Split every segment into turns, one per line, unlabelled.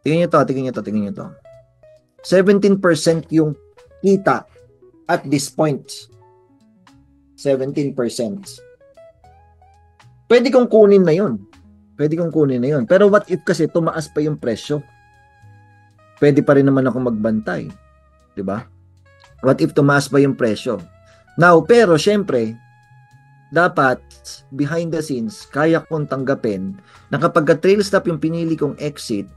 Tingnan nyo to, tingnan nyo to, tingnan nyo to. 17% yung kita at this point. 17%. Pwede kong kunin na yun. Pwede kong kunin na yun. Pero what if kasi tumaas pa yung presyo? Pwede pa rin naman ako magbantay. Diba? What if tumaas pa yung presyo? Now, pero syempre, dapat behind the scenes, kaya kong tanggapin na kapag trail stop yung pinili kong exit,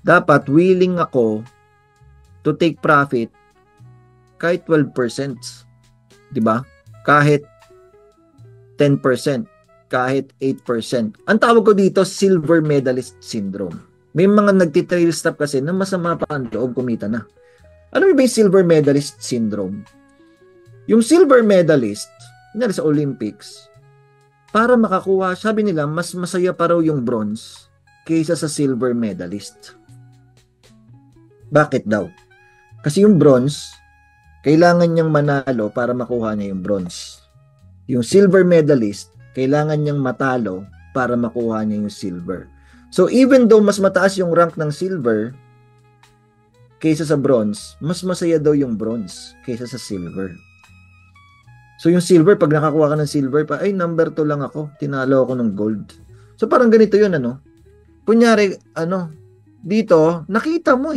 dapat willing ako to take profit kahit 12%. Diba? Kahit 10%. Kahit 8%. Ang tawag ko dito, silver medalist syndrome. May mga nagtitrail stop kasi na masama pa ang loob, kumita na. Ano ba yung silver medalist syndrome? Yung silver medalist, nangyari sa Olympics, para makakuha, sabi nila, mas masaya pa raw yung bronze kaysa sa silver medalist. Bakit daw? Kasi yung bronze, kailangan niyang manalo para makuha niya yung bronze. Yung silver medalist, kailangan niyang matalo para makuha niya yung silver. So even though mas mataas yung rank ng silver kaysa sa bronze, mas masaya daw yung bronze kaysa sa silver. So yung silver, pag nakakuha ka ng silver, ay number 2 lang ako, tinalo ako ng gold. So parang ganito yun, ano? Kunyari, dito, nakita mo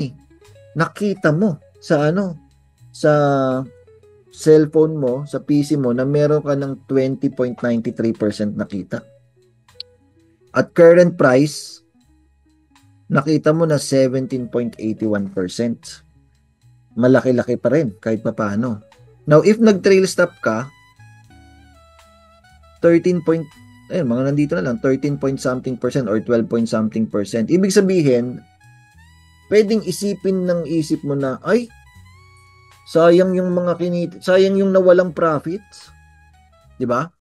Nakita mo sa sa cellphone mo, sa PC mo, na meron ka ng 20.93% nakita. At current price, nakita mo na 17.81%. Malaki-laki pa rin, kahit pa paano. Now, if nag-trail stop ka, 13 point, mga nandito na lang, 13 point something percent or 12 point something percent. Ibig sabihin, pwedeng isipin ng isip mo na, ay, sayang yung mga sayang yung nawalang profits. 'Di ba?